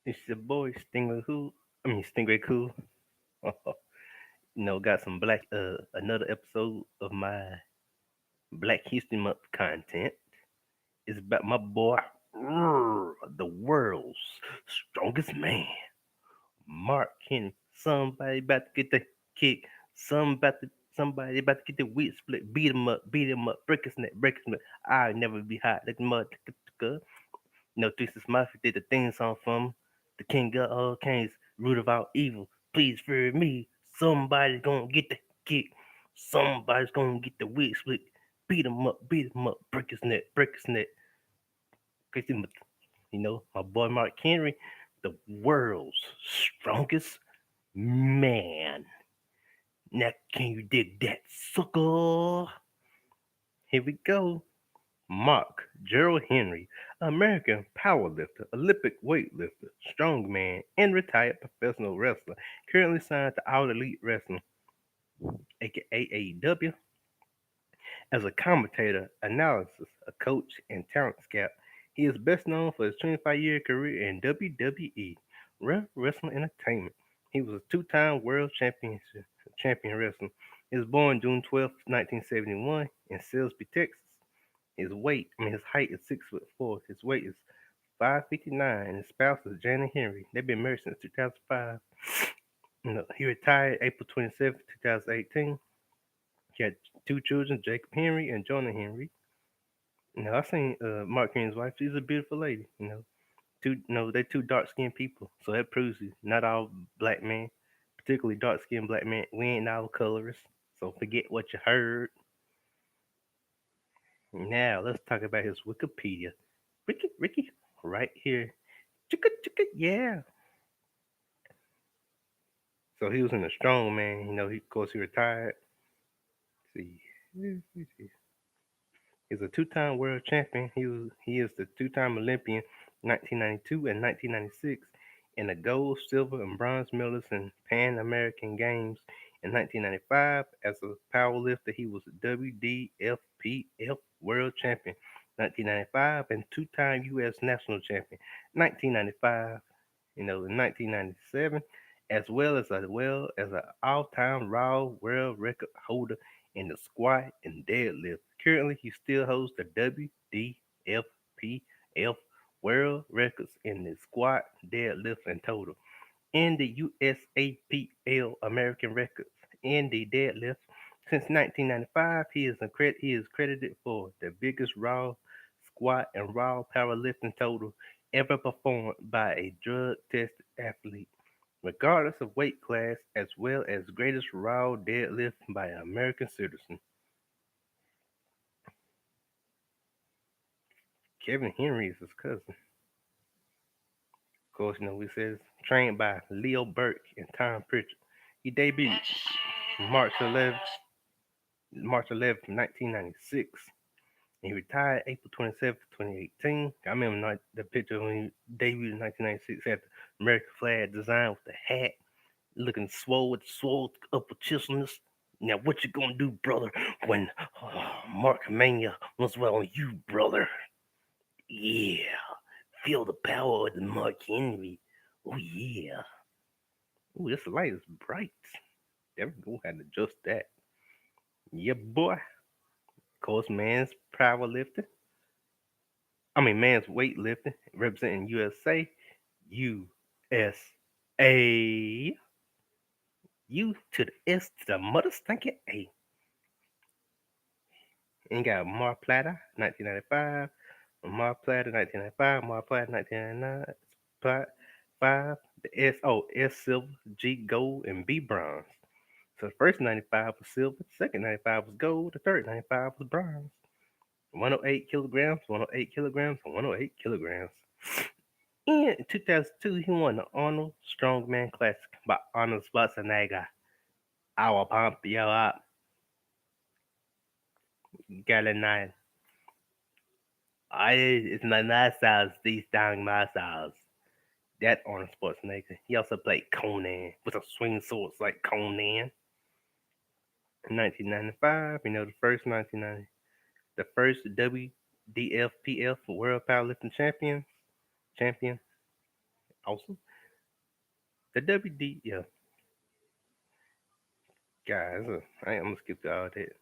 It's your boy Stingray Cool. Stingray Cool. Got some another episode of my Black History Month content. It's about my boy, the world's strongest man, Mark Henry. Somebody about to get the kick. Somebody about to get the wheat split. Beat him up, break his neck. I'll never be hot like mud. This is Mafia did the theme song from the King of all kings, root of all evil. Please fear me. Somebody's gonna get the kick. Somebody's gonna get the wig split. Beat him up, break his neck. Cause my boy Mark Henry, the world's strongest man. Now can you dig that, sucker? Here we go. Mark Gerald Henry, American powerlifter, Olympic weightlifter, strongman, and retired professional wrestler, currently signed to All Elite Wrestling, aka AEW, as a commentator, analysis, a coach, and talent scout. He is best known for his 25-year career in WWE, Wrestling Entertainment. He was a two-time champion wrestler. He was born June 12th, 1971, in Salisbury, Texas. His height is 6'4". His weight is 5'59", and his spouse is Janet Henry. They've been married since 2005. He retired April 27th, 2018. He had two children, Jacob Henry and Jonah Henry. I seen Mark Henry's wife. She's a beautiful lady. They're two dark skinned people, so that proves you not all black men, particularly dark skinned black men, we ain't all colorists. So forget what you heard. Now let's talk about his Wikipedia. Ricky, right here. Chicka, yeah. So he was in a strong man. Of course, he retired. Let's see. He's a two-time world champion. He is the two-time Olympian, 1992 and 1996, and a gold, silver, and bronze medalist in Pan American Games. In 1995, as a powerlifter, he was a WDFPF world champion, 1995, and two-time U.S. national champion, 1995. In 1997, as an all-time Raw world record holder in the squat and deadlift. Currently, he still holds the WDFPF world records in the squat, deadlift, and total, and the USAPL American records in the deadlift. Since 1995, he is credited for the biggest raw squat and raw powerlifting total ever performed by a drug tested athlete, regardless of weight class, as well as greatest raw deadlift by an American citizen. Kevin Henry is his cousin. Of course, we said trained by Leo Burke and Tom Pritchard. He debuted March 11th, March 11th, 1996. He retired April 27th, 2018. I remember the picture when he debuted in 1996. Had the American flag design with the hat, looking swole with swole upper chisels. Now, what you gonna do, brother, when Mark Mania was well on you, brother? Yeah, feel the power of the Mark Henry. Oh yeah. Oh, this light is bright. There we go. Had to adjust that. Yeah, boy. Of course, man's weightlifting, representing USA, USA, U to the S to the mother stinking A. And got Mar Plata, 1995, Mar Plata, 1995, Mar Plata, 1999, Plat 5, the S silver, G gold, and B bronze. So the first 95 was silver, the second 95 was gold, the third 95 was bronze. 108 kilograms, 108 kilograms, and 108 kilograms. In 2002, he won the Arnold Strongman Classic by Arnold Schwarzenegger. I will pump you up, Gallinite. It's my muscles, these strong muscles. That Arnold Schwarzenegger. He also played Conan with a swing swords like Conan. In 1995, the first WDFPF World Powerlifting champion. Awesome. The WD, yeah, guys. I'm gonna skip all that.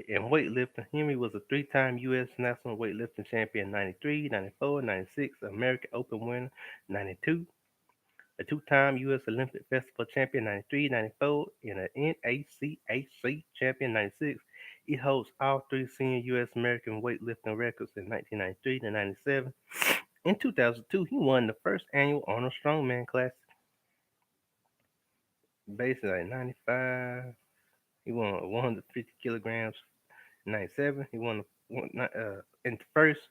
In weightlifting, Henry was a three-time U.S. national weightlifting champion: 93, 94, 96, American Open winner 92, a two-time U.S. Olympic Festival champion 93, 94, and an NACAC champion 96. He holds all three senior U.S. American weightlifting records in 1993 to 97. In 2002, he won the first annual Arnold Strongman Classic, based at 95. He won 150 kilograms. 97. He won in the first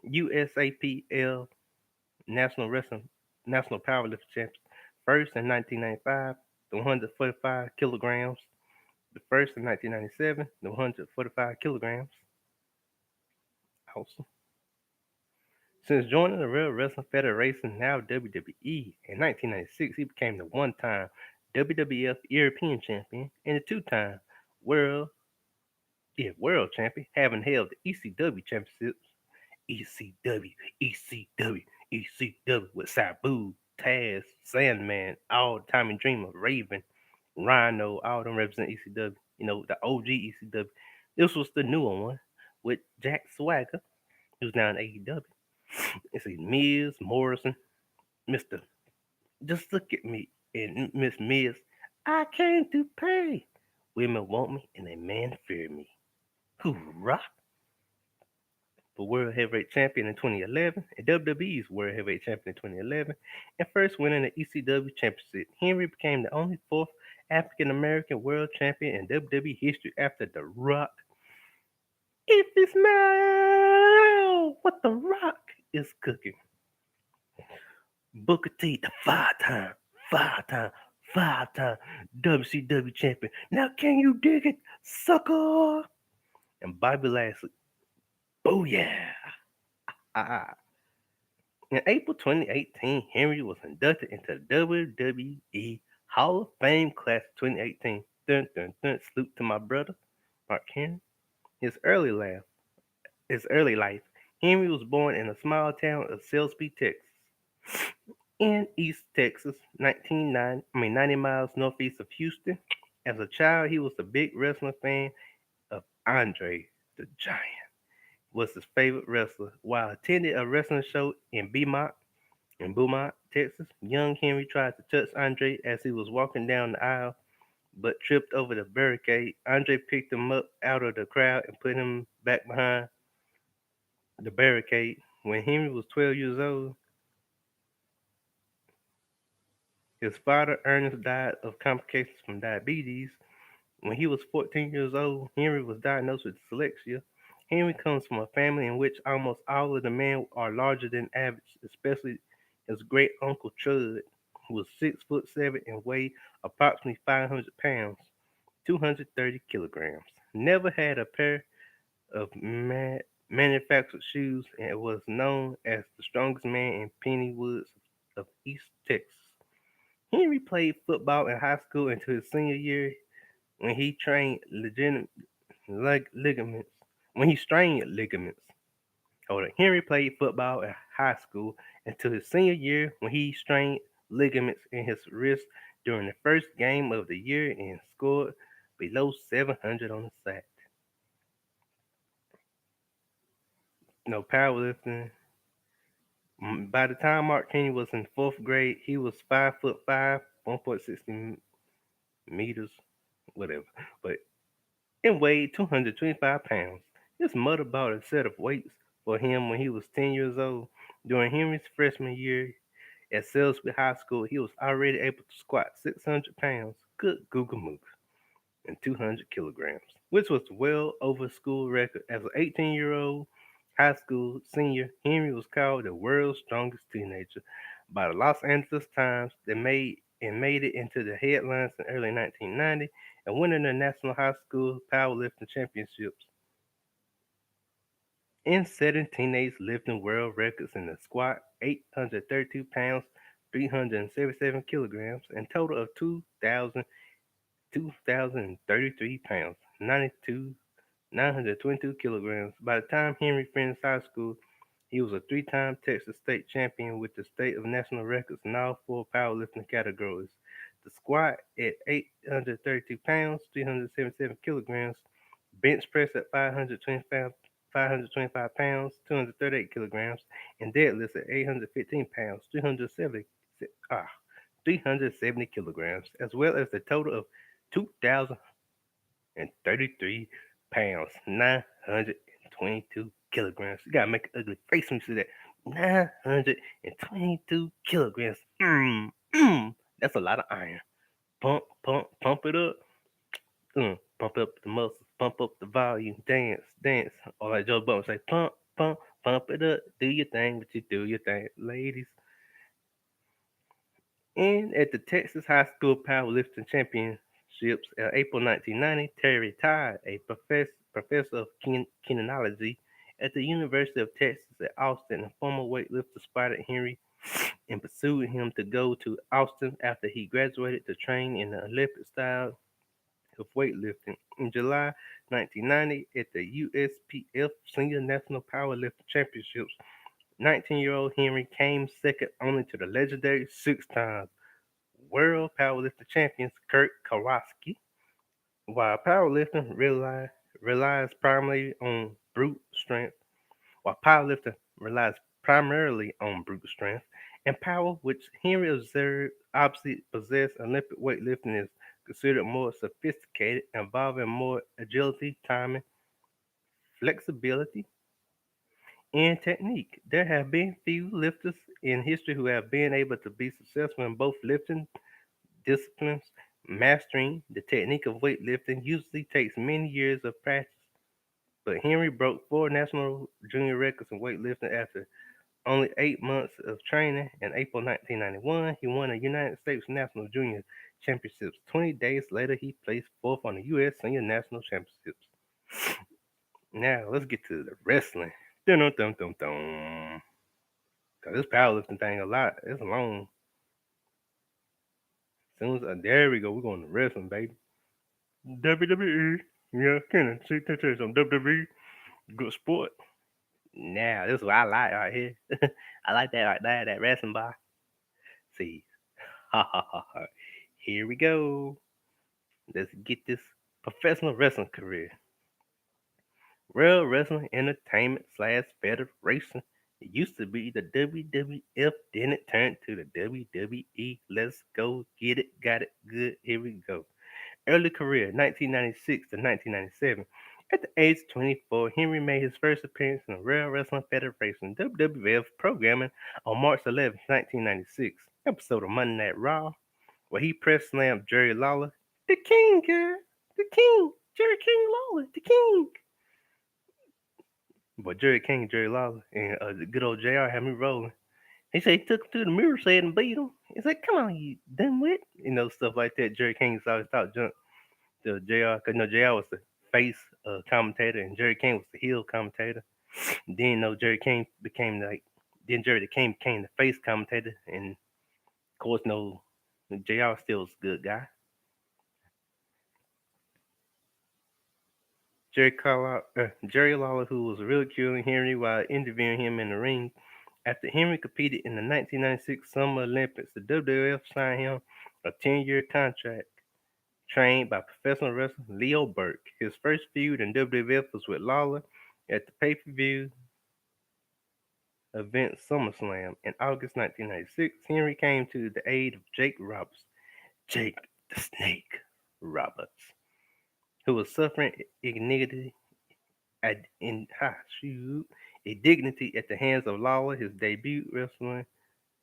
USAPL National Wrestling National Powerlifting Champions. First in 1995, the 145 kilograms. The first in 1997, the 145 kilograms. Awesome. Since joining the Real Wrestling Federation, now WWE, in 1996, he became the one-time WWF European Champion and the two-time World World Champion, having held the ECW Championships. ECW, ECW, ECW with Sabu, Taz, Sandman, all Tommy Dreamer, Raven, Rhino, all them represent ECW. You know, the OG ECW. This was the newer one with Jack Swagger, who's now in AEW. It's Miz, Morrison, Mr. Just look at me, and Miss Miz. I came to pay. Women want me, and a man fear me. Hoorah! For World Heavyweight Champion in 2011, and WWE's World Heavyweight Champion in 2011, and first winning the ECW Championship. Henry became the only fourth African American World Champion in WWE history after The Rock. If you smell what The Rock is cooking, Booker T, the five-time, five-time WCW champion. Now can you dig it, sucker? And Bobby Lashley, booyah! Ah, in April 2018, Henry was inducted into the WWE Hall of Fame Class of 2018. Dun dun dun. Salute to my brother, Mark Henry. His early life, his early life. Henry was born in a small town of Salisbury, Texas, in East Texas, 90 miles northeast of Houston. As a child, he was a big wrestling fan of Andre the Giant. Was his favorite wrestler. While attending a wrestling show in Beaumont, Texas, young Henry tried to touch Andre as he was walking down the aisle, but tripped over the barricade. Andre picked him up out of the crowd and put him back behind the barricade. When Henry was 12 years old, his father, Ernest, died of complications from diabetes. When he was 14 years old, Henry was diagnosed with dyslexia. Henry comes from a family in which almost all of the men are larger than average, especially his great uncle Chud, who was 6'7" and weighed approximately 500 pounds, 230 kilograms. Never had a pair of manufactured shoes and was known as the strongest man in Penny Woods of East Texas. Henry played football in high school until his senior year when he trained ligaments. When he strained ligaments. Hold on. Henry played football in high school until his senior year when he strained ligaments in his wrist during the first game of the year and scored below 700 on the sack. No powerlifting. By the time Mark Henry was in fourth grade, he was 5'5", 1.60 meters, whatever. But and weighed 225 pounds. His mother bought a set of weights for him when he was 10 years old. During Henry's freshman year at Salisbury High School, he was already able to squat 600 pounds, good Google move, and 200 kilograms, which was well over school record. As an 18-year-old high school senior, Henry was called the world's strongest teenager by the Los Angeles Times. That made it into the headlines in early 1990 and winning the National High School Powerlifting Championships and setting teenage lifting world records in the squat, 832 pounds, 377 kilograms, and total of 2,033 pounds, 922 kilograms. By the time Henry finished high school, He was a three-time Texas state champion with the state of national records in all four powerlifting categories. The squat at 832 pounds, 377 kilograms, bench press at 525 pounds, 238 kilograms, and deadlifts at 815 pounds, 370 kilograms, as well as the total of 2,033 pounds, 922 kilograms. You gotta make an ugly face when you see that. 922 kilograms. That's a lot of iron. Pump it up. Pump up the muscles, pump up the volume, dance. Or like Joe Button say, pump it up, do your thing, but you do your thing, ladies. And at the Texas High School Powerlifting Championships in April 1990, Terry Todd, a professor of kinenology at the University of Texas at Austin, and former weightlifter, spotted Henry and pursued him to go to Austin after he graduated to train in the Olympic style of weightlifting. In July 1990, at the USPF Senior National Powerlifting Championships, 19-year-old Henry came second only to the legendary six-time world powerlifting champions Kurt Kowalski. While powerlifting relies primarily on brute strength, while powerlifting relies primarily on brute strength and power, which Henry observed obviously possessed, Olympic weightlifting is considered more sophisticated, involving more agility, timing, flexibility, and technique. There have been few lifters in history who have been able to be successful in both lifting disciplines. Mastering the technique of weightlifting usually takes many years of practice, but Henry broke four national junior records in weightlifting after only 8 months of training. In April 1991, he won the United States National Junior Championships. 20 days later, he placed fourth on the U.S. Senior National Championships. Now, let's get to the wrestling. Dun dun dun dun dun. Cause this powerlifting thing a lot. It's long. Soon as there we go, we're going to wrestling, baby. WWE. Yeah, can I tell you some WWE? Good sport. Now, this is what I like right here. I like that right there, that wrestling bar. See, ha ha ha ha. Here we go. Let's get this professional wrestling career. World Wrestling Entertainment slash Federation. It used to be the WWF, then it turned to the WWE. Let's go get it, got it, good. Here we go. Early career, 1996 to 1997. At the age of 24, Henry made his first appearance in the World Wrestling Federation WWF programming on March 11, 1996, episode of Monday Night Raw, where he press slammed Jerry Lawler, the King, girl, the King, Jerry King Lawler, the King. But Jerry King, Jerry Lawler, and the good old JR had me rolling. He said he took him to the mirror, said and beat him. He said, "Come on, you done with?" Stuff like that. Jerry King always talk junk to JR, because JR was the face commentator and Jerry King was the heel commentator. And then Jerry King became Jerry the King became the face commentator, and of course JR still was a good guy. Jerry Lawler, who was ridiculing Henry while interviewing him in the ring. After Henry competed in the 1996 Summer Olympics, the WWF signed him a 10-year contract, trained by professional wrestler Leo Burke. His first feud in WWF was with Lawler at the pay-per-view event SummerSlam. In August 1996, Henry came to the aid of Jake Roberts, Jake the Snake Roberts, who was suffering indignity at the hands of Lawler. His debut wrestling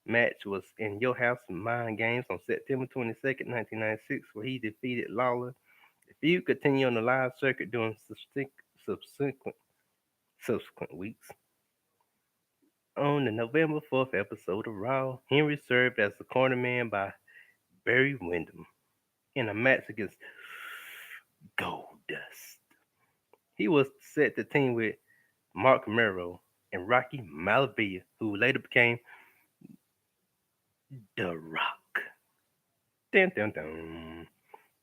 match was in Your House Mind Games on September 22nd, 1996, where he defeated Lawler. The feud continued on the live circuit during subsequent weeks. On the November 4th episode of Raw, Henry served as the cornerman by Barry Windham in a match against Goldust. He was set to team with Mark Mero and Rocky Malavia, who later became The Rock. Dun, dun, dun.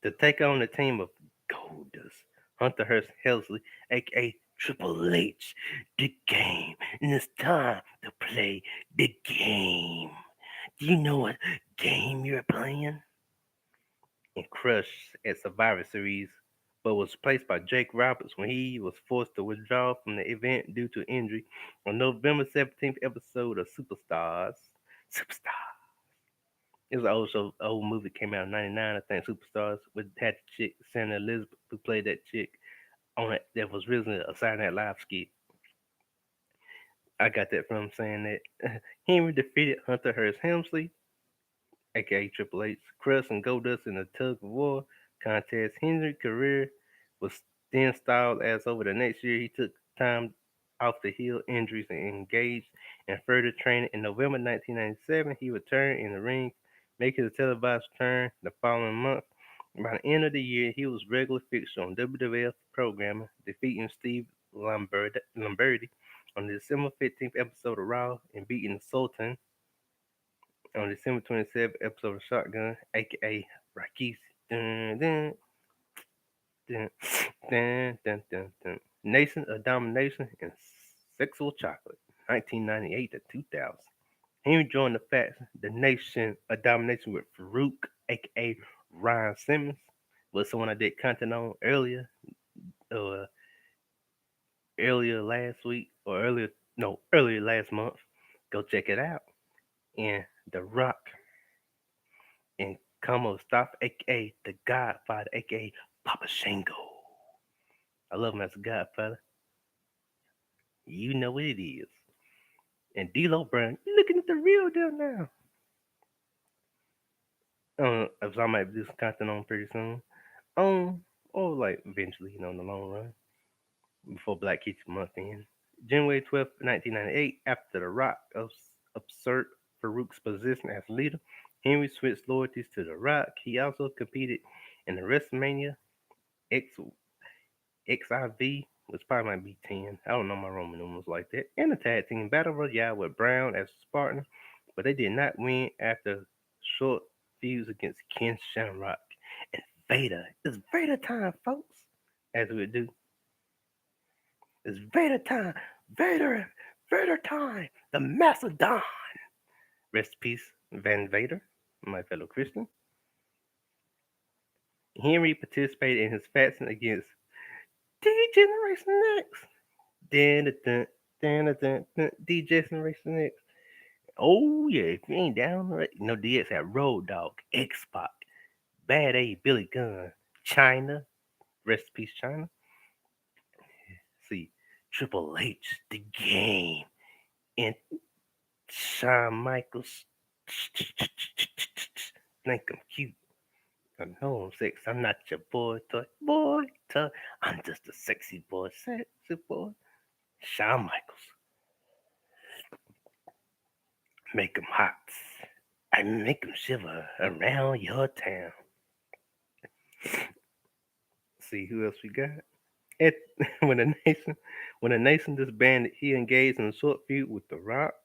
To take on the team of Goldust, Hunter Hearst Helsley, aka Triple H, the game, and it's time to play the game. Do you know what game you're playing? And Crush at Survivor Series, but was replaced by Jake Roberts when he was forced to withdraw from the event due to injury on November 17th episode of Superstars. Superstars. It was an old show, old movie came out in '99, I think. Superstars with had the chick Santa Elizabeth who played that chick on it. That was originally a Saturday Night Live skit. I got that from saying that Henry defeated Hunter Hearst Helmsley, aka Triple H, Crust, and Goldust in a tug of war contest. Henry's career was then stalled as over the next year he took time off to heal injuries and engaged in further training. In November 1997, he returned in the ring, making his televised return the following month. By the end of the year, he was regular fixture on WWF programming, defeating Steve Lombardi on the December 15th episode of Raw and beating the Sultan on December 27th episode of Shotgun, aka Rakis. Dun, dun, dun, dun, dun, dun, dun. Nation of Domination and Sexual Chocolate, 1998 to 2000. He joined the Nation of Domination with Farouk, aka Ryan Simmons, was someone I did content on uh, earlier last week or earlier last month. Go check it out. And The Rock and Como Stop, aka The Godfather, aka Papa Shango. I love him as a Godfather. You know what it is. And D'Lo Brown, you looking at the real deal now. If I might do some content on pretty soon. Or like eventually, in the long run, before Black History Month ends. January 12th, 1998, after The Rock usurped Farouk's position as leader, Henry switched loyalties to The Rock. He also competed in the Wrestlemania X XIV, which probably might be 10. I don't know my Roman numerals like that. And the tag team battle royale with Brown as his partner, but they did not win after short feuds against Ken Shamrock and Vader. It's Vader time, folks. As we do, it's Vader time. Vader, Vader time. The Macedon. Rest in peace, Van Vader, my fellow Christian. Henry participated in his faction against D Generation X. Dun, dun, dun, dun, dun, dun, D Generation X. Oh yeah, if you ain't down right, DX had Road Dog, X Pac, Bad A, Billy Gunn, China, rest in peace, China. See, Triple H, the game, and Shawn Michaels. Think I'm cute. I know I'm sexy. I'm not your boy toy. Boy toy. I'm just a sexy boy. Sexy boy. Shawn Michaels. Make 'em hot. I make 'em shiver around your town. See who else we got? At, when the nation when the nation disbanded, he engaged in a short feud with The Rock,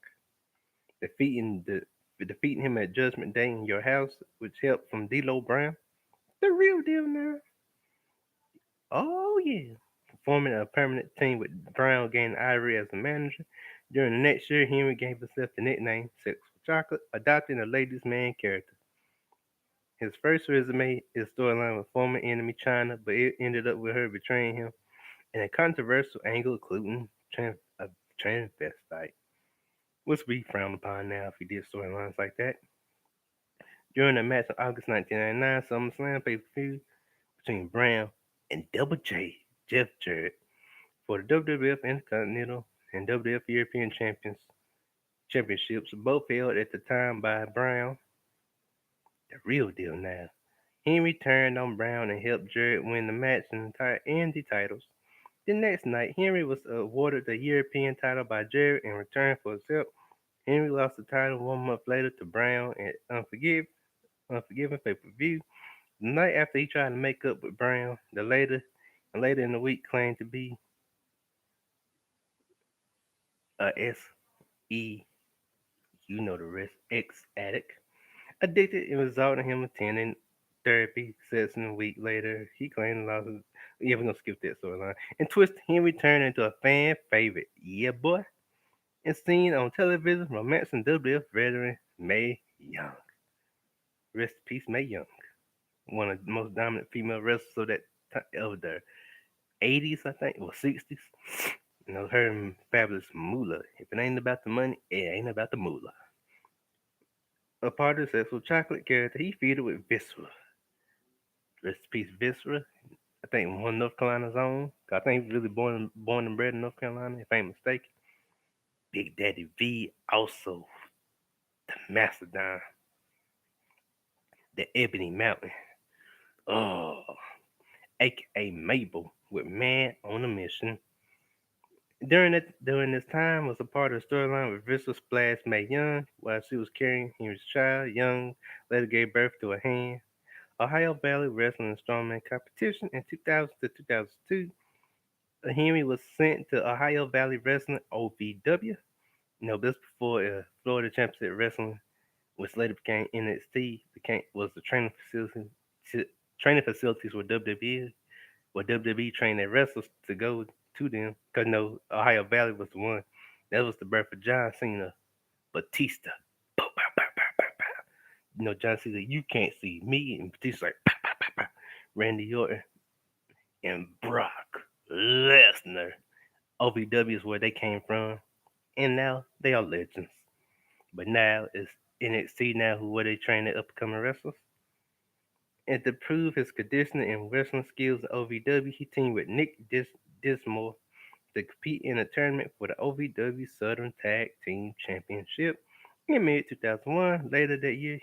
defeating the defeating him at Judgment Day in your house, with help from D'Lo Brown. The real deal now. Oh yeah. Forming a permanent team with Brown gaining Ivory as the manager. During the next year, Henry gave himself the nickname Sex with Chocolate, adopting a ladies' man character. His first resume is storyline with former enemy China, but it ended up with her betraying him in a controversial angle, including a transvestite, which would be frowned upon now if he did storylines like that. During a match in August 1999 SummerSlam pay-per-view between Brown and Double J, Jeff Jarrett, for the WWF Intercontinental and WWF European Championships, both held at the time by Brown. The real deal now. Henry turned on Brown and helped Jarrett win the match and the titles. The next night, Henry was awarded the European title by Jarrett in return for his help. Henry lost the title 1 month later to Brown at Unforgiven pay-per-view. The night after he tried to make up with Brown, later in the week claimed to be a SE, the rest, ex addict, addicted and resulted in him attending therapy session. A week later, he claimed Yeah, we're gonna skip that storyline. And Twist Henry turned into a fan favorite. Yeah, boy. And seen on television romancing WWF veteran Mae Young. Rest in peace, Mae Young. One of the most dominant female wrestlers of that of the 80s, I think, or 60s. You know, her and Fabulous Moolah. If it ain't about the money, it ain't about the moolah. A part of the sexual chocolate character, he feuded with Viscera. Rest in peace, Viscera. I think one of North Carolina's own. I think he was really born and bred in North Carolina, if I ain't mistaken. Big Daddy V, also the Mastodon, the Ebony Mountain. Oh, aka Mabel with Man on a Mission. During this time was a part of the storyline with Viscera Splash Mae Young while she was carrying Henry's child. Young later gave birth to a hand. Ohio Valley Wrestling and Strongman competition in 2000 to 2002. Henry was sent to Ohio Valley Wrestling (OVW). No, this before Florida Championship Wrestling, which later became NXT, was the training facilities where WWE trained their wrestlers to go to them. Cause no, Ohio Valley was the one. That was the birth of John Cena, Batista. Pow, pow, pow, pow, pow, pow. You know, John Cena, you can't see me, and Batista like pow, pow, pow, pow. Randy Orton and Brock Lesnar. OVW is where they came from, and now they are legends. But now it's NXT now where they train the upcoming wrestlers. And to prove his conditioning and wrestling skills at OVW, he teamed with Nick Dismore to compete in a tournament for the OVW Southern Tag Team Championship in mid 2001. Later that year,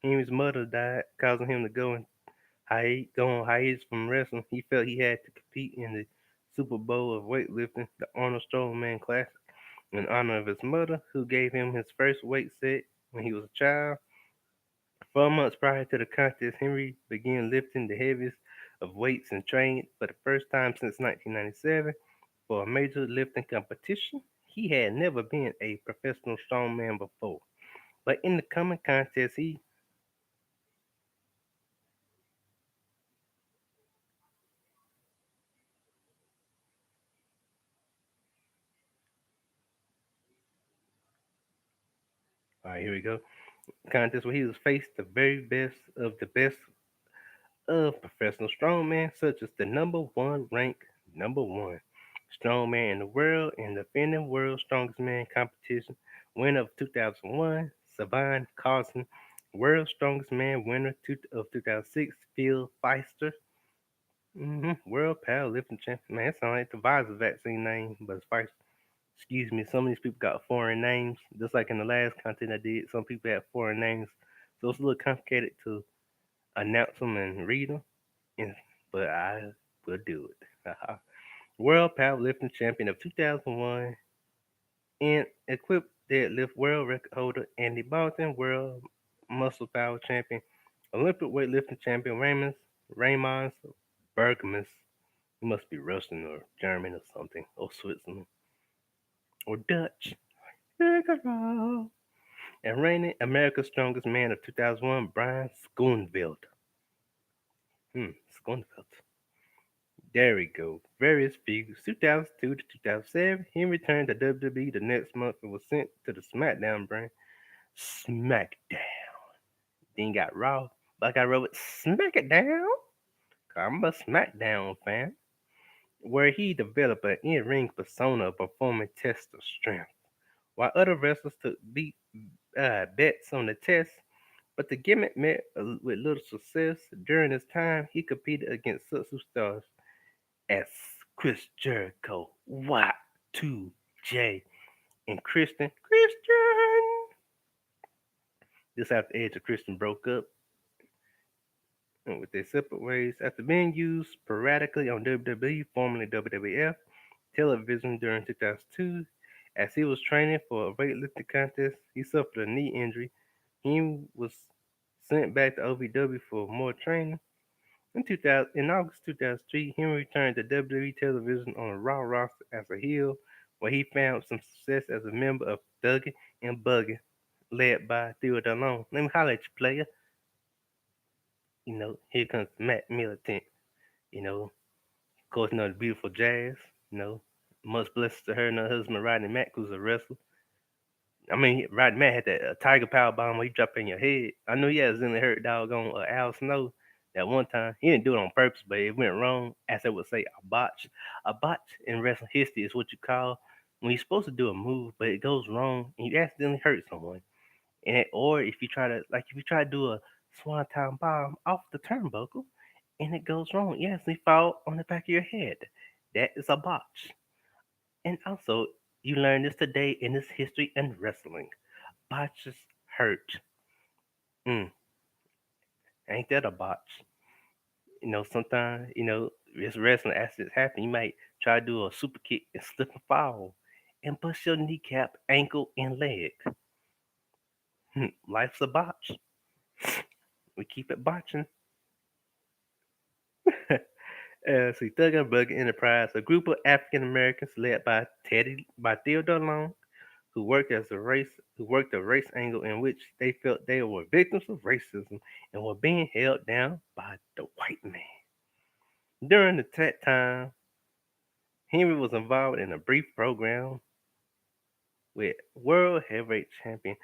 Henry's mother died, causing him to go on hiatus from wrestling. He felt he had to compete in the Super Bowl of weightlifting, the Arnold Strongman Classic, in honor of his mother, who gave him his first weight set when he was a child. 4 months prior to the contest, Henry began lifting the heaviest of weights and trained for the first time since 1997 for a major lifting competition. He had never been a professional strongman before, but in the coming contest, he all right, here we go. Contest where he was faced the very best of professional strongman, such as the number one ranked number one strongman in the world and defending world's strongest man competition, winner of 2001, Savon Carlson, world's strongest man winner of 2006, Phil Feister, world powerlifting champion. Man, that sounds like the Pfizer vaccine name, but it's Feister. Excuse me, some of these people got foreign names. Just like in the last content I did, some people have foreign names. So it's a little complicated to announce them and read them. And, but I will do it. World Powerlifting Champion of 2001 and equipped deadlift world record holder Andy Bolton, World Muscle Power Champion, Olympic weightlifting champion Raymond Bergmus. He must be Russian or German or something, or Switzerland, or Dutch. And reigning America's Strongest Man of 2001, Brian Schoenfeld. Schoenfeld. There we go. Various figures. 2002 to 2007, he returned to WWE the next month and was sent to the SmackDown brand. SmackDown. Then got Raw. But I got Raw with Smack It Down. I'm a SmackDown fan. Where he developed an in-ring persona of performing test of strength. While other wrestlers took bets on the test, but the gimmick met with little success. During this time, he competed against such stars as Chris Jericho, Y2J, and Christian. This after Edge and Christian broke up and with their separate ways after being used sporadically on WWE, formerly WWF, television during 2002. As he was training for a weightlifting contest, he suffered a knee injury. He was sent back to OVW for more training. In August 2003, Henry returned to WWE television on a Raw roster as a heel, where he found some success as a member of Thuggin' and Buggin', led by Theodore Long. Let me holler at you, player. Here comes Matt Militant. You know, Of course, the beautiful Jazz. You know, much blessings to her and her husband Rodney Mack, who's a wrestler. I mean, Rodney Mack had that tiger power bomb where he dropped in your head. I know he accidentally hurt doggone Al Snow that one time. He didn't do it on purpose, but it went wrong. As they would say, a botch. A botch in wrestling history is what you call when you're supposed to do a move, but it goes wrong and you accidentally hurt someone. Or if you try to do a swanton bomb off the turnbuckle and it goes wrong, you actually fall on the back of your head. That is a botch. And also, you learn this today in this history and wrestling. Botches hurt. Mm, ain't that a botch? Sometimes, it's wrestling accidents happen. You might try to do a super kick and slip and fall and bust your kneecap, ankle, and leg. Life's a botch. We keep it botching. See, Thug and Bug Enterprise, a group of African Americans led by Theodore Long, who worked a race angle in which they felt they were victims of racism and were being held down by the white man. During that time, Henry was involved in a brief program with World Heavyweight Champion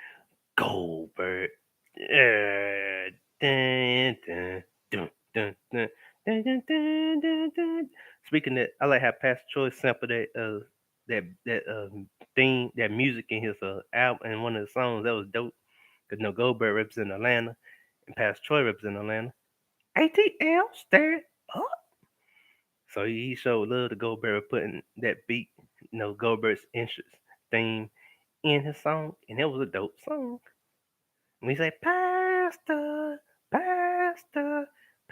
Goldberg. Dun, dun, dun, dun, dun, dun, dun, dun, dun, dun. Speaking that, I like how Pastor Troy sampled that theme, that music in his album and one of the songs. That was dope. Cause Goldberg represents Atlanta and Pastor Troy represents Atlanta. ATL stand up. So he showed love to Goldberg putting that beat, Goldberg's entrance theme in his song, and it was a dope song. When he say Pastor, Pastor,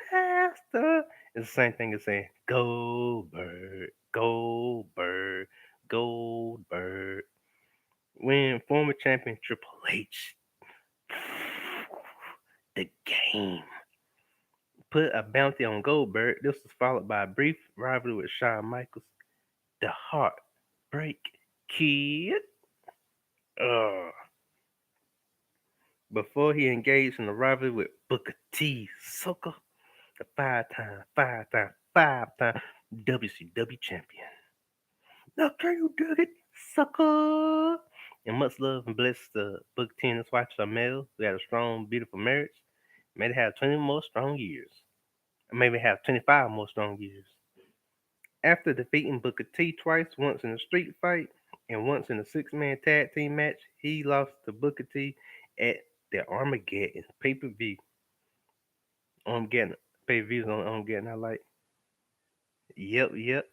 Pastor, it's the same thing as saying Goldberg, Goldberg, Goldberg. When former champion Triple H, the game, put a bounty on Goldberg, this was followed by a brief rivalry with Shawn Michaels, the Heartbreak Kid. Uh, before he engaged in a rivalry with Booker T. Sucker, the five-time WCW champion. Now can you dig it, sucker? And much love and bless to Booker T and his wife Shamel, who had a strong, beautiful marriage. May they have 20 more strong years. Maybe have 25 more strong years. After defeating Booker T twice, once in a street fight and once in a six-man tag team match, he lost to Booker T at the Armageddon pay-per-view. Armageddon pay-per-views on Armageddon. I like. Yep.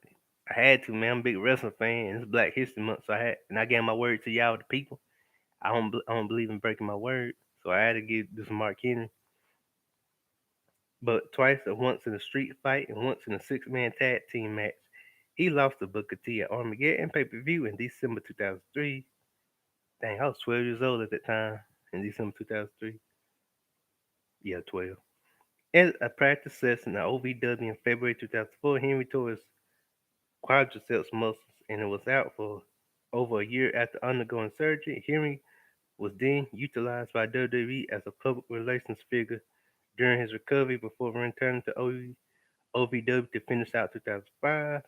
I had to, man. I'm a big wrestling fan, and it's Black History Month, so I gave my word to y'all, the people. I don't believe in breaking my word, so I had to give this Mark Henry. But twice, once in a street fight and once in a six-man tag team match, he lost to Booker T at Armageddon pay-per-view in December 2003. Dang, I was 12 years old at that time in December 2003. Yeah, 12. At a practice session at OVW in February 2004, Henry tore his quadriceps muscles and it was out for over a year after undergoing surgery. Henry was then utilized by WWE as a public relations figure during his recovery before returning to OVW to finish out 2005.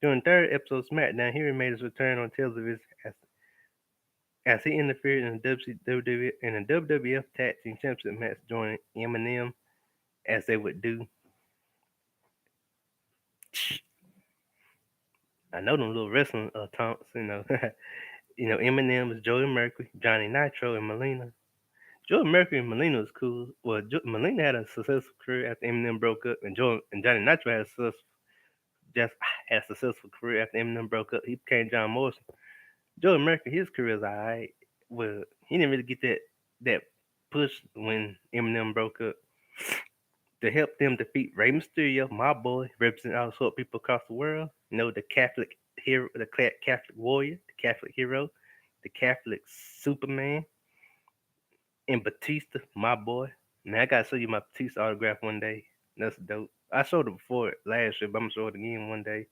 During the third episode of SmackDown, Henry made his return on television as he interfered in the WWF Tag Team Championship match, joining Eminem as they would do. I know them little wrestling taunts, Eminem was Joey Mercury, Johnny Nitro, and Melina. Joey Mercury and Melina was cool. Well, Melina had a successful career after Eminem broke up, and Johnny Nitro just had a successful career after Eminem broke up. He became John Morrison. Joey Mercury, his career is alright. Well, he didn't really get that push when Eminem broke up. To help them defeat Rey Mysterio, my boy, representing all sorts of people across the world. The Catholic hero, the Catholic warrior, the Catholic hero, the Catholic Superman, and Batista, my boy. Man, I gotta show you my Batista autograph one day. That's dope. I showed it before last year, but I'm gonna show it again one day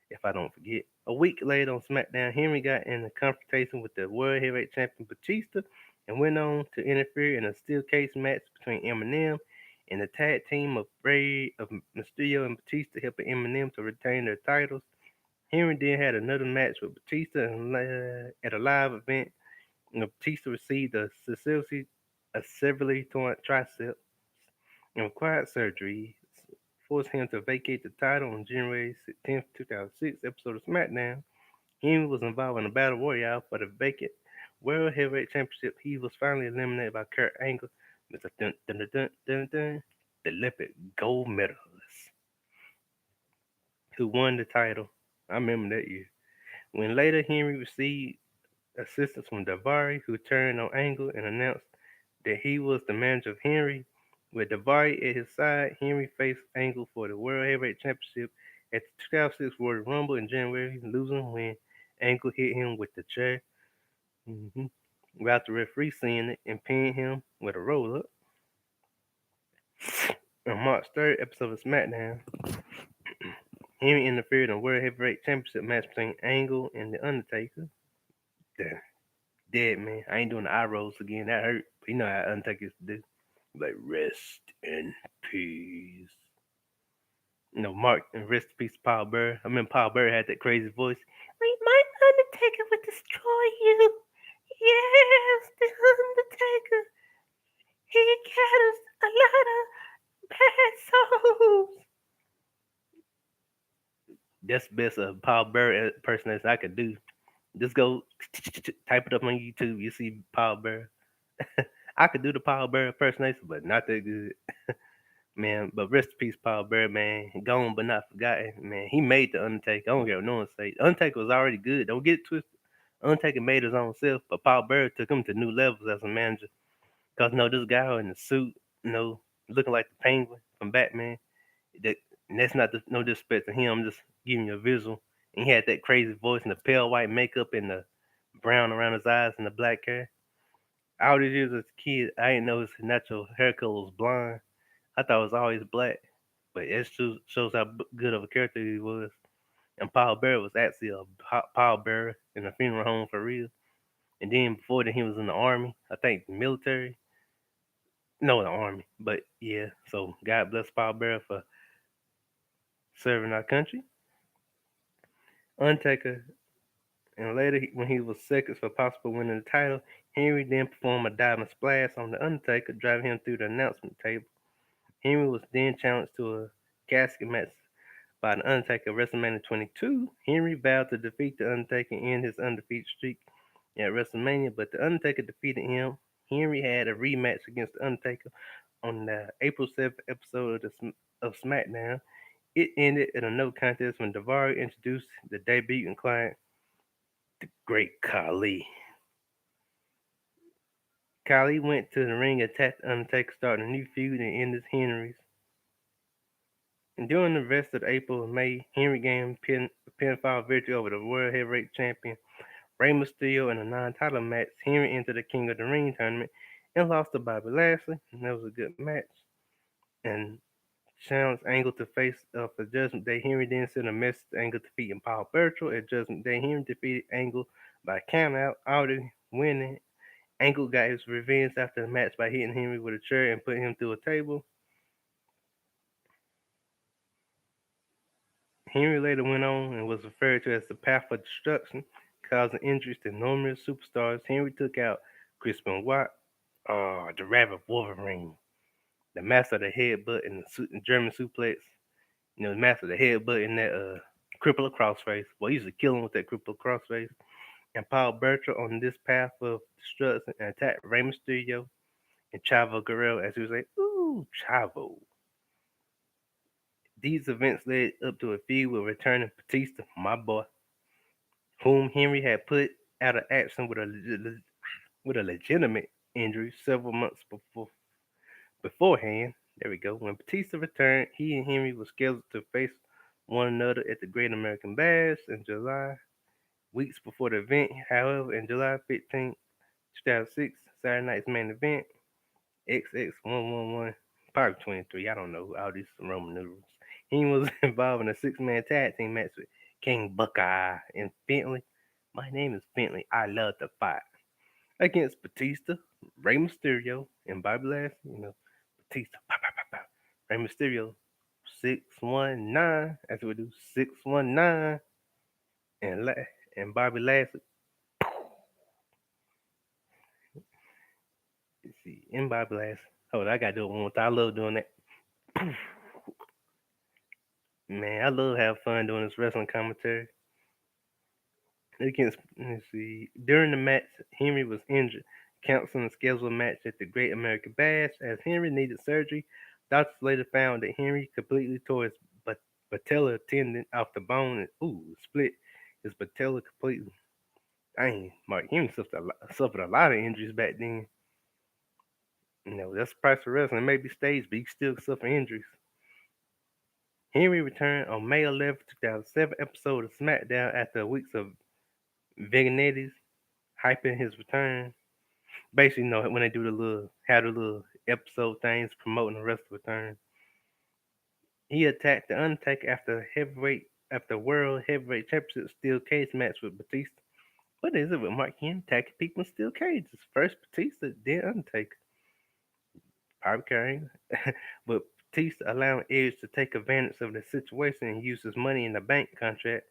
if I don't forget. A week later on SmackDown, Henry got in a confrontation with the World Heavyweight Champion Batista and went on to interfere in a steel cage match between Eminem and the tag team of Bray of Mysterio and Batista helping Eminem to retain their titles. Henry then had another match with Batista at a live event. Batista received a severely torn tricep and required surgery, forced him to vacate the title on January 10th, 2006 episode of SmackDown. Henry was involved in a battle royale for the vacant World Heavyweight Championship. He was finally eliminated by Kurt Angle, Mr. Dun, dun, dun, dun, dun, dun, the Olympic gold medalist, who won the title. I remember that year. When later Henry received assistance from Davari, who turned on Angle and announced that he was the manager of Henry. With Davari at his side, Henry faced Angle for the World Heavyweight Championship at the 2006 Royal Rumble in January, losing when Angle hit him with the chair. Mm-hmm. Without the referee seeing it and pinning him with a roll up. On March 3rd episode of SmackDown, Henry interfered in a World Heavyweight Championship match between Angle and The Undertaker. Damn, dead man. I ain't doing the eye rolls again. That hurt. But you know how Undertaker used to do. Like, rest in peace. Mark and rest in peace, Paul Bearer. I remember Paul Bearer had that crazy voice. My Undertaker would destroy you. Yes, the Undertaker. He gathers a lot of bad souls. That's the best Paul Bearer impersonation I could do. Just go type it up on YouTube. You see Paul Bearer. I could do the Paul Bearer impersonation, but not that good. Man, but rest in peace, Paul Bearer, man. Gone but not forgotten, man. He made the Undertaker. I don't care what no one say. Undertaker was already good. Don't get it twisted. Undertaker made his own self, but Paul Bearer took him to new levels as a manager. Cause this guy in the suit, looking like the Penguin from Batman. That and that's not no disrespect to him. I'm just giving you a visual. And he had that crazy voice and the pale white makeup and the brown around his eyes and the black hair. All these years as a kid, I didn't know his natural hair color was blonde. I thought it was always black, but it shows how good of a character he was. And Paul Bearer was actually a Paul Bearer in a funeral home for real. And then before that, he was in the army. I think the military. No, the army. But yeah, so God bless Paul Bearer for serving our country. Undertaker, and later when he was seconds for possible winning the title, Henry then performed a diving splash on the Undertaker, driving him through the announcement table. Henry was then challenged to a casket match by the Undertaker at WrestleMania 22. Henry vowed to defeat the Undertaker and end his undefeated streak at WrestleMania, but the Undertaker defeated him. Henry had a rematch against the Undertaker on the April 7th episode of SmackDown. It ended in a no contest when Davari introduced the debuting client, the Great Khali. Khali went to the ring, attacked the Undertaker, starting a new feud, and ended Henry's. And during the rest of April and May, Henry gained pinfall victory over the World Heavyweight Champion Rey Mysterio in a non-title match. Henry entered the King of the Ring tournament and lost to Bobby Lashley. And that was a good match. And challenged Angle to face for Judgment Day. Henry then sent a message to Angle defeating Paul Burchill at Judgment Day. Henry defeated Angle by countout, already winning. Angle got his revenge after the match by hitting Henry with a chair and putting him through a table. Henry later went on and was referred to as the Path of Destruction, causing injuries to numerous superstars. Henry took out Chris Benoit, the Rabbit Wolverine, the Master of the Headbutt and the German Suplex. The Master of the Headbutt in that Crippler Crossface. Well, he used to kill him with that Crippler Crossface. And Paul Burchill on this path of destruction and attacked Rey Mysterio and Chavo Guerrero as he was like, ooh, Chavo. These events led up to a feud with returning Batista, my boy, whom Henry had put out of action with a legitimate injury several months beforehand. There we go. When Batista returned, he and Henry were scheduled to face one another at the Great American Bash in July. Weeks before the event, however, in July 15th, 2006, Saturday night's main event, XX111, probably 23, I don't know, all these Roman numerals. He was involved in a six-man tag team match with King Buckeye and Bentley. My name is Bentley. I love to fight. Against Batista, Rey Mysterio, and Bobby Lashley. Batista. Pow, pow, pow, pow. Rey Mysterio 619. That's what we do. 619. And and Bobby Lashley. Let's see. In Bobby Lashley. Hold on, I gotta do it one more time. I love doing that. Man, I love having fun doing this wrestling commentary. Against, let's see. During the match, Henry was injured. Canceling the scheduled match at the Great American Bash. As Henry needed surgery, doctors later found that Henry completely tore his patella tendon off the bone and split his patella completely. Dang, Mark Henry suffered a lot of injuries back then. That's the price of wrestling. It may be staged, but you still suffer injuries. Henry returned on May 11th, 2007 episode of SmackDown after weeks of vignettes hyping his return. Basically, when they do have the little episode things promoting the wrestler return. He attacked the Undertaker after World Heavyweight Championship Steel Cage match with Batista. What is it with Mark Henry attacking people in steel cages? First Batista, then Undertaker. Probably carrying. But Batista allowing Edge to take advantage of the situation and use his money in the bank contract.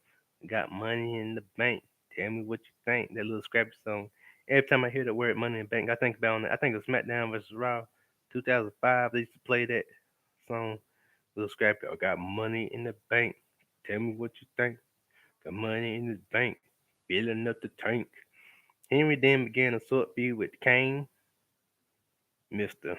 Got money in the bank. Tell me what you think. That little scrappy song. Every time I hear the word money in the bank, I think about it. I think it was SmackDown versus Raw 2005. They used to play that song. Little scrappy. I got money in the bank. Tell me what you think. Got money in the bank. Filling up the tank. Henry then began a short feud with Kane, Mr.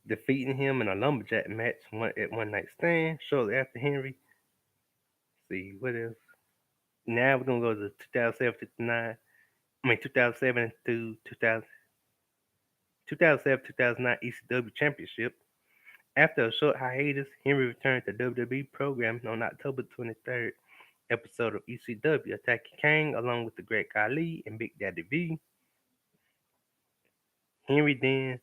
defeating him in a lumberjack match at One Night Stand. Shortly after Henry, see what else? Now we're gonna go to 2007 to 9. I mean 2007 to 2000, 2007 2009 ECW Championship. After a short hiatus, Henry returned to WWE programming on October 23rd episode of ECW, attacking Kane along with the Great Khali and Big Daddy V. Henry then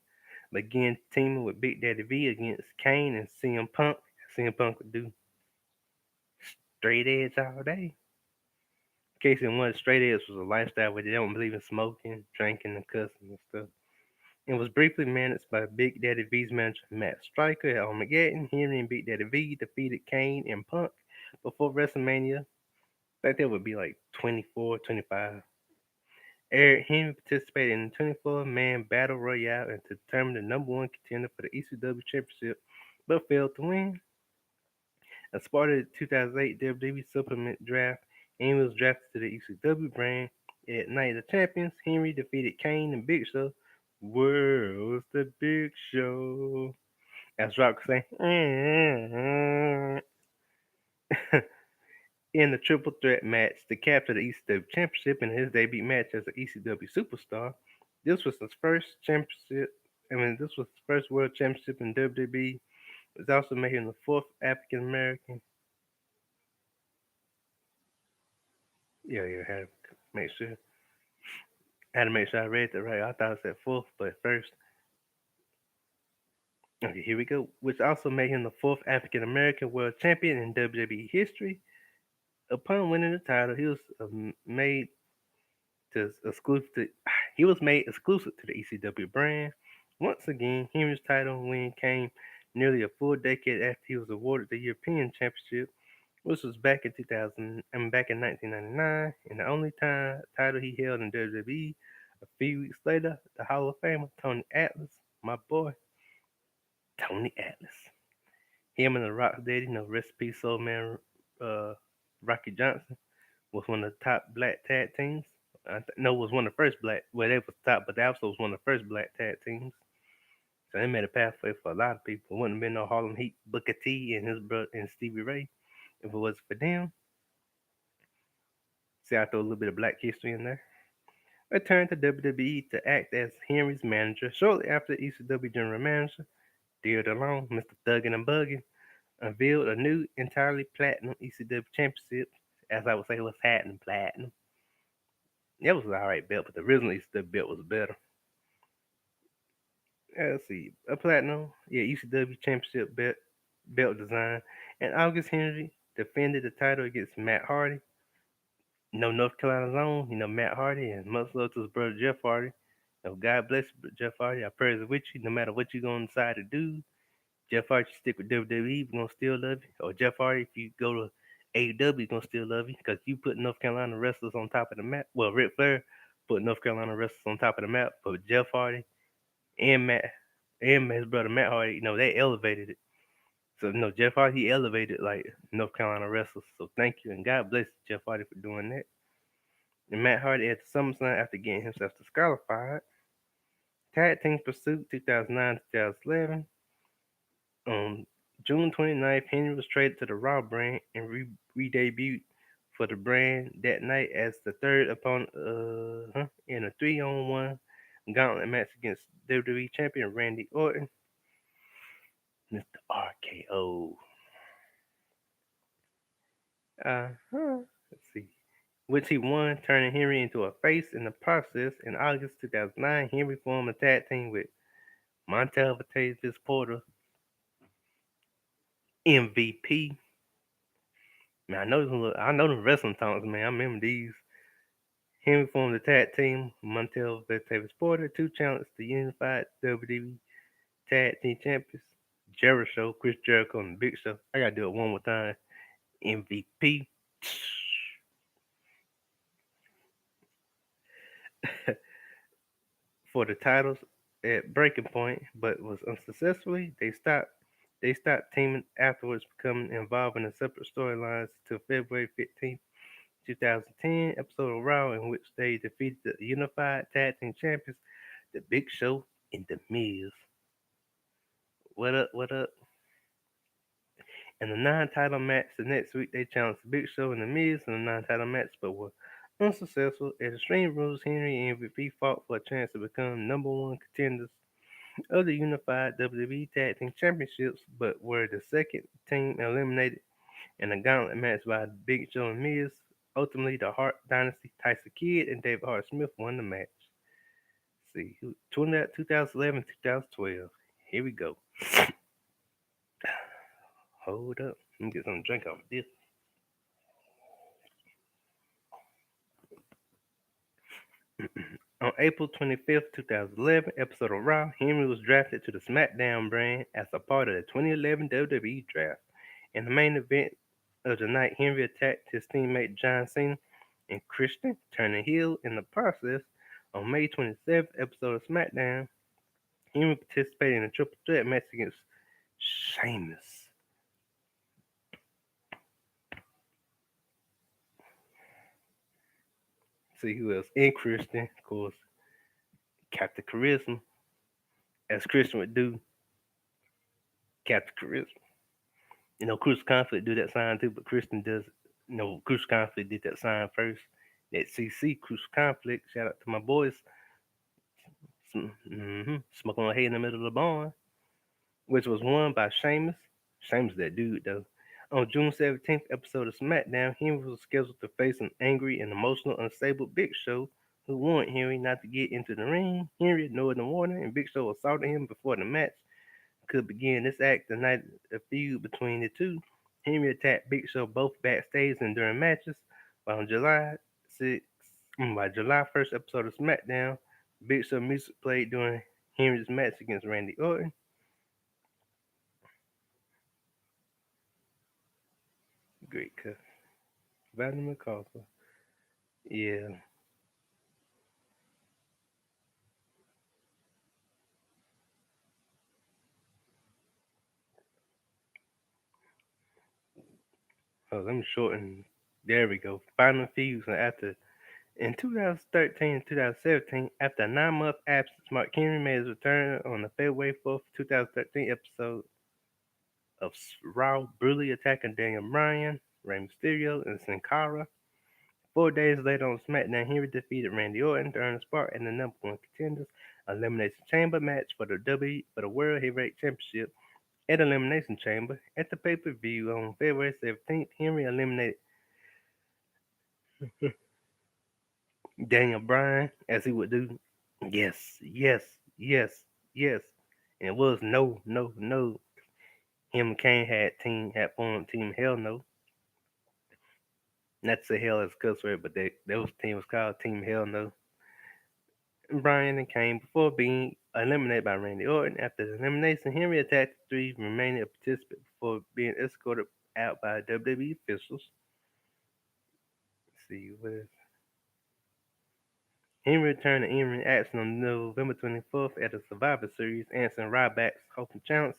began teaming with Big Daddy V against Kane and CM Punk. CM Punk would do straight edge all day. Case in one, straight edge was a lifestyle where they don't believe in smoking, drinking, and cussing and stuff. It was briefly managed by Big Daddy V's manager Matt Striker at Armageddon. Henry and Big Daddy V defeated Kane and Punk before WrestleMania. I think that would be like 24, 25. Eric Henry participated in the 24-man battle royale and to determine the number one contender for the ECW Championship, but failed to win. As part of the 2008 WWE Supplement Draft, Henry was drafted to the ECW brand. At Night of the Champions, Henry defeated Kane and Big Show. Where's the Big Show? As Rock was saying, in the triple threat match to capture the ECW Championship in his debut match as an ECW superstar. This was his first championship. This was his first world championship in WWE. It was also made him the fourth African American. Yeah, had to make sure. Had to make sure I read that right. I thought it said fourth, but first. Okay, here we go. Which also made him the fourth African American world champion in WWE history. Upon winning the title, made to exclusive. To, he was made exclusive to the ECW brand. Once again, Henry's title win came nearly a full decade after he was awarded the European Championship, which was back in 2000. Back in 1999, and the only title he held in WWE. A few weeks later, the Hall of Famer Tony Atlas, my boy, Tony Atlas, him and the Rock's daddy, recipe Soul Man, Rocky Johnson, was one of the top black tag teams. No, was one of the first black. Well, they was top, but they also was one of the first black tag teams. So they made a pathway for a lot of people. It wouldn't have been no Harlem Heat, Booker T, and his brother and Stevie Ray if it wasn't for them. See, I throw a little bit of black history in there. Returned to WWE to act as Henry's manager. Shortly after, ECW general manager Deal DeLong, Mr. Thuggin' and Buggin', unveiled a new, entirely platinum ECW championship. As I would say, it was happening platinum. It was an alright belt, but the original ECW belt was better. Let's see, a platinum, ECW championship belt design. And August Henry defended the title against Matt Hardy. North Carolina's own, Matt Hardy, and much love to his brother Jeff Hardy. Oh, God bless you, Jeff Hardy. I pray it's with you no matter what you're going to decide to do. Jeff Hardy, you stick with WWE, we're going to still love you. Or Jeff Hardy, if you go to AEW, we're going to still love you because you put North Carolina wrestlers on top of the map. Well, Ric Flair put North Carolina wrestlers on top of the map, but Jeff Hardy and Matt and his brother Matt Hardy, they elevated it. So, Jeff Hardy, he elevated like North Carolina wrestlers. So, thank you. And God bless Jeff Hardy for doing that. And Matt Hardy at the SummerSlam after getting himself disqualified. Tag Team Pursuit 2009 2011. On June 29th, Henry was traded to the Raw brand and re-debuted for the brand that night as the third opponent in a 3-on-1 gauntlet match against WWE Champion Randy Orton, Mr. RKO. Let's see. Which he won, turning Henry into a face in the process. In August 2009, Henry formed a tag team with Montel Vatasis Porter, MVP. Man, I know the wrestling talents, man. I remember these. Henry formed a tag team, Montel Vatasis Porter, to challenge the unified WWE Tag Team Champions, Jericho, Chris Jericho, and Big Show. I gotta do it one more time. MVP. For the titles at breaking point, but was unsuccessfully. They stopped teaming afterwards, becoming involved in a separate storylines till February 15th, 2010 episode of Raw, in which they defeated the unified tag team champions, the Big Show and the Miz. What up? What up? In the non-title match the next week, they challenged the Big Show and the Miz in a non-title match, but were unsuccessful. At Extreme Rules, Henry and MVP fought for a chance to become number one contenders of the unified WWE Tag Team Championships, but were the second team eliminated in a gauntlet match by Big Show and Miz. Ultimately, the Hart Dynasty, Tyson Kidd, and David Hart Smith won the match. See, 2011, 2012. Here we go. Hold up. Let me get some drink off this. On April 25th, 2011, episode of Raw, Henry was drafted to the SmackDown brand as a part of the 2011 WWE Draft. In the main event of the night, Henry attacked his teammate John Cena and Christian, turning heel in the process. On May 27th, episode of SmackDown, Henry participated in a triple threat match against Sheamus. See who else? And Christian, of course, Captain Charisma, as Christian would do. Captain Charisma. Cruise Conflict do that sign too, but Christian does. Cruise Conflict did that sign first. That CC Cruise Conflict. Shout out to my boys. Smoking on hay in the middle of the barn, which was won by Sheamus. Sheamus that dude though. On June 17th episode of SmackDown, Henry was scheduled to face an angry and emotional, unstable Big Show, who warned Henry not to get into the ring. Henry ignored the warning, and Big Show assaulted him before the match could begin. This act ignited a feud between the two. Henry attacked Big Show both backstage and during matches. By July 6th, by July 1st episode of SmackDown, Big Show music played during Henry's match against Randy Orton. Great cut. Vladimir Cosper. Yeah. Oh, let me shorten. There we go. Final fuse. And after in 2013 and 2017, after a 9-month absence, Mark Henry made his return on the February 4th, 2013 episode of Raw, brutally attacking Daniel Bryan, Rey Mysterio, and Sin Cara. 4 days later on SmackDown, Henry defeated Randy Orton to earn a spot in the number one contenders Elimination Chamber match for the World Heavyweight Championship at Elimination Chamber. At the pay-per-view on February 17th, Henry eliminated Daniel Bryan as he would do. Yes, yes, yes, yes. And it was no, no, no. Him and Kane had formed Team Hell No. Not to say hell as a cuss word, but those team was called Team Hell No. Bryan and Kane before being eliminated by Randy Orton. After the elimination, Henry attacked the three remaining participants before being escorted out by WWE officials. Let's see what is. Henry returned to in-ring action on November 24th at the Survivor Series, answering Ryback's open challenge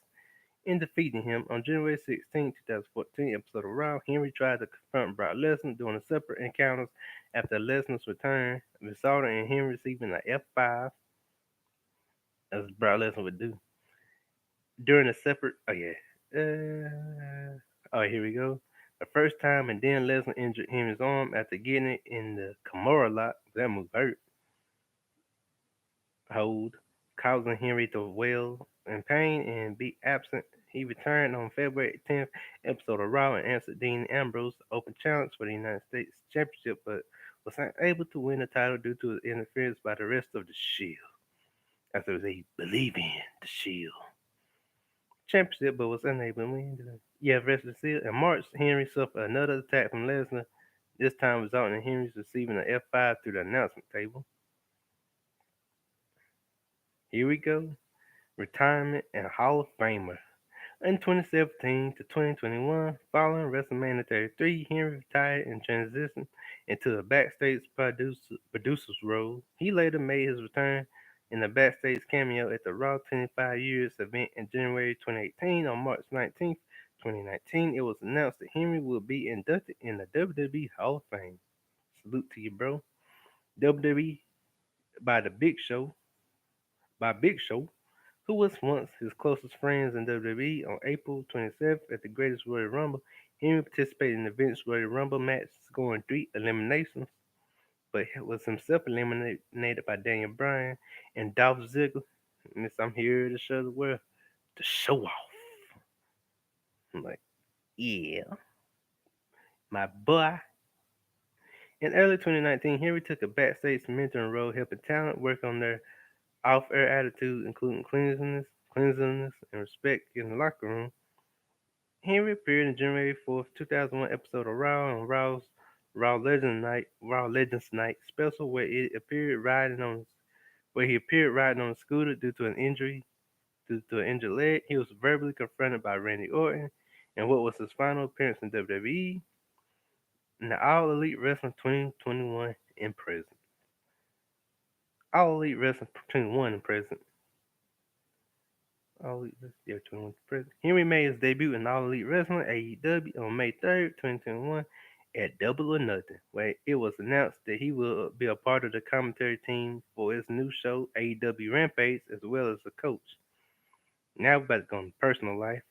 and defeating him. On January 16, 2014 episode of Raw, Henry tried to confront Brock Lesnar during a separate encounters after Lesnar's return, resulting in him receiving an F5, as Brock Lesnar would do. During a separate, here we go. The first time, and then Lesnar injured Henry's arm after getting it in the Kimura lock. That move hurt. Hold, causing Henry to wail in pain and be absent. He returned on February 10th episode of Raw and answered Dean Ambrose open challenge for the United States Championship, but was unable to win the title due to interference by the rest of the Shield. After they believe in the Shield Championship, but was unable to win. Yeah, rest of the Shield. In March, Henry suffered another attack from Lesnar, this time resulting in Henry receiving an F5 through the announcement table. Here we go. Retirement and Hall of Famer. In 2017 to 2021, following Wrestlemania 33, Henry retired and transitioned into a backstage producer's role. He later made his return in a backstage cameo at the Raw 25 Years event in January 2018. On March 19th, 2019, it was announced that Henry will be inducted in the WWE Hall of Fame. Salute to you, bro. WWE by the Big Show, by Big Show, who was once his closest friends in WWE. On April 27th at the Greatest Royal Rumble, Henry participated in the Vince Royal Rumble match, scoring 3 eliminations, but was himself eliminated by Daniel Bryan and Dolph Ziggler. Miss, I'm here to show the world, to show off. I'm like, yeah, my boy. In early 2019, Henry took a backstage mentoring role, helping talent work on their off-air attitude, including cleanliness, and respect in the locker room. Henry appeared in January 4th, 2001 episode of Raw on Raw Legends Night special where he appeared riding on a scooter due to an injured leg. He was verbally confronted by Randy Orton in what was his final appearance in WWE in the All Elite Wrestling 2021 in prison. All Elite Wrestling 21 in prison. All Elite Wrestling, yeah, 21 in prison. Henry made his debut in All Elite Wrestling AEW on May 3rd, 2021 at Double or Nothing, where it was announced that he will be a part of the commentary team for his new show AEW Rampage as well as a coach. Now we're about to go into personal life.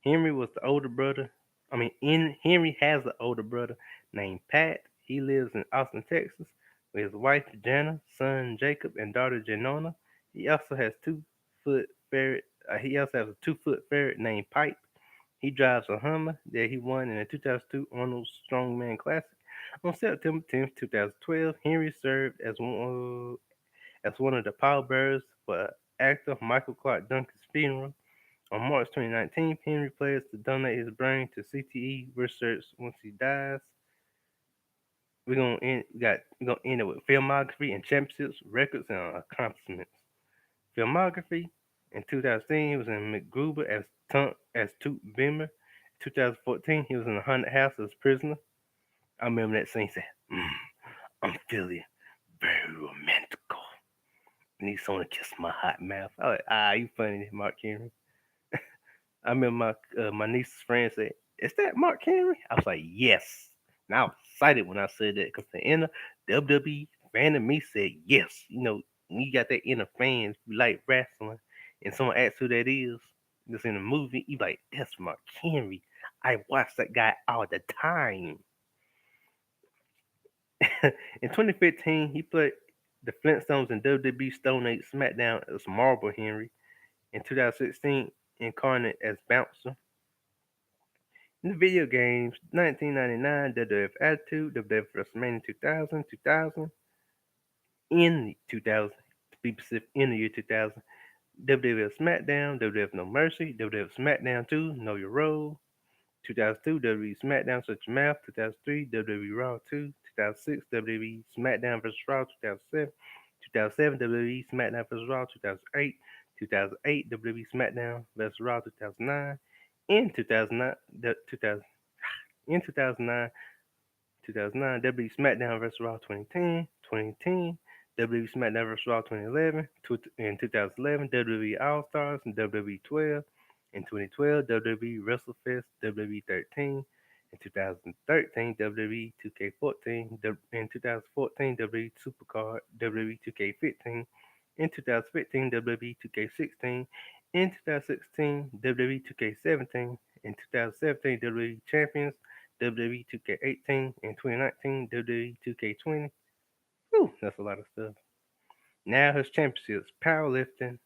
Henry was the older brother. Henry has an older brother named Pat. He lives in Austin, Texas, with his wife Jana, son Jacob, and daughter Janona. He also has two-foot ferret. He also has a 2 foot ferret named Pipe. He drives a Hummer that he won in the 2002 Arnold Strongman Classic. On September 10th, 2012, Henry served as one of the pallbearers for actor Michael Clark Duncan's funeral. On March 2019, Henry plans to donate his brain to CTE research once he dies. We're gonna end it with filmography and championships, records, and accomplishments. Filmography: in 2010, he was in MacGruber as Toot Bimmer. In 2014, he was in The Haunted House as prisoner. I remember that scene. Said, "I'm feeling very romantical. I need someone to kiss my hot mouth." I was like, you funny, Mark Henry. I remember my niece's friend said, "Is that Mark Henry?" I was like, "Yes." And I was excited when I said that because the inner WWE fan of me said yes. You know, when you got that inner fan who like wrestling, and someone asks who that is, that's in the movie, you like, "That's Mark Henry. I watch that guy all the time." In 2015, he played the Flintstones in WWE Stone Age SmackDown as Marble Henry. In 2016, incarnate as Bouncer. In the video games, 1999, WWF Attitude, WWF WrestleMania 2000, in the 2000, to be specific, in the year 2000, WWF SmackDown, WWF No Mercy, WWF SmackDown 2, Know Your Role, 2002, WWE SmackDown Shut Your Mouth, 2003, WWE Raw 2, 2006 WWE SmackDown vs. Raw 2007, 2007 WWE SmackDown vs. Raw 2008, 2008 WWE SmackDown vs. Raw 2009, in 2009 in 2009 WWE SmackDown vs. Raw 2010, WWE SmackDown vs. Raw 2011, in 2011 WWE All Stars and WWE 12, in 2012 WWE WrestleFest WWE 13, in 2013 WWE 2K14, in 2014 WWE Supercard WWE 2K15, in 2015 WWE 2K16, in 2016 WWE 2K17, in 2017 WWE Champions WWE 2K18, in 2019 WWE 2K20. Whew, that's a lot of stuff. Now his championships: powerlifting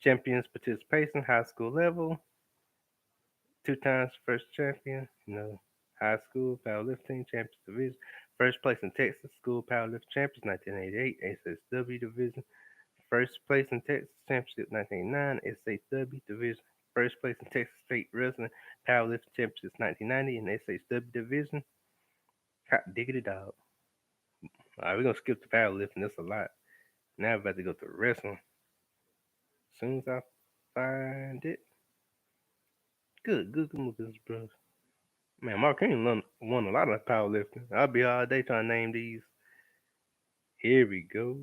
champions participation high school level, two times first champion. High school powerlifting champions division, first place in Texas school powerlifting champions 1988 SSW division, first place in Texas championship 1989 SHW division, first place in Texas state wrestling powerlifting championships 1990 in SHW division. Hot diggity dog. All right, we're gonna skip the powerlifting. That's a lot. Now we're about to go to wrestling. As soon as I find it, good movies, bro. Man, Mark Henry won a lot of powerlifting. I'll be all day trying to name these. Here we go.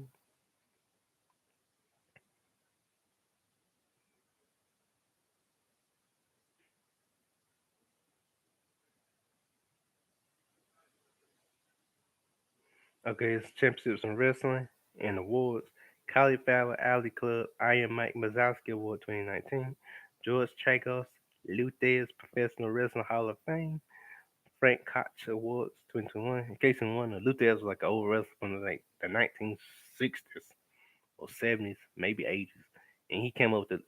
Okay, it's championships in wrestling and awards. Cauliflower Alley Club Iron Mike Mazowski Award 2019. George Chagos Luthez Professional Wrestling Hall of Fame. Frank Koch Awards 2021. In case you wonder, Luthez was like an old wrestler from like the 1960s or 70s, maybe 80s. And he came up with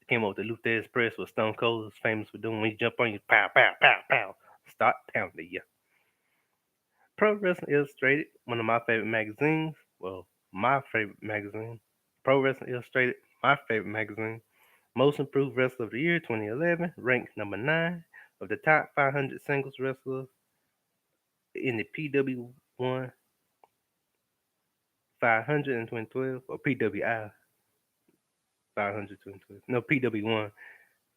came up with the Luthez press what Stone Cold was famous for doing when he jump on you, pow, pow, pow, pow, start pounding you. Pro Wrestling Illustrated, one of my favorite magazines. Well, my favorite magazine. Pro Wrestling Illustrated, my favorite magazine. Most Improved Wrestler of the Year 2011, ranked number 9 of the top 500 singles wrestlers in the PW1 500 in 2012, or PWI 500 2012. No, PW1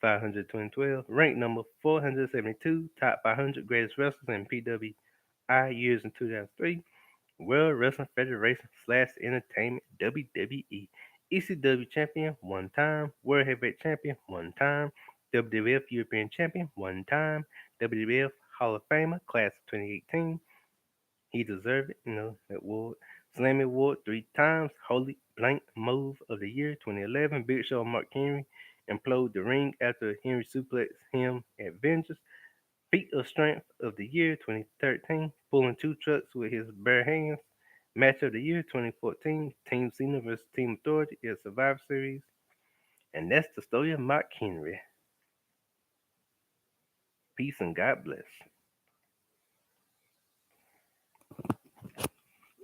500 2012, ranked number 472, top 500 greatest wrestlers in PWI years in 2003. World Wrestling Federation slash Entertainment WWE. ECW champion one time, World Heavyweight champion one time, WWF European champion one time, WWF Hall of Famer class of 2018. He deserved it, that award. Slammy Award three times, Holy Blank Move of the Year 2011. Big Show Mark Henry imploded the ring after Henry suplexed him at Vengeance. Feat of Strength of the Year 2013, pulling two trucks with his bare hands. Match of the Year 2014, Team Cena vs. Team Authority at Survivor Series. And that's the story of Mark Henry. Peace and God bless.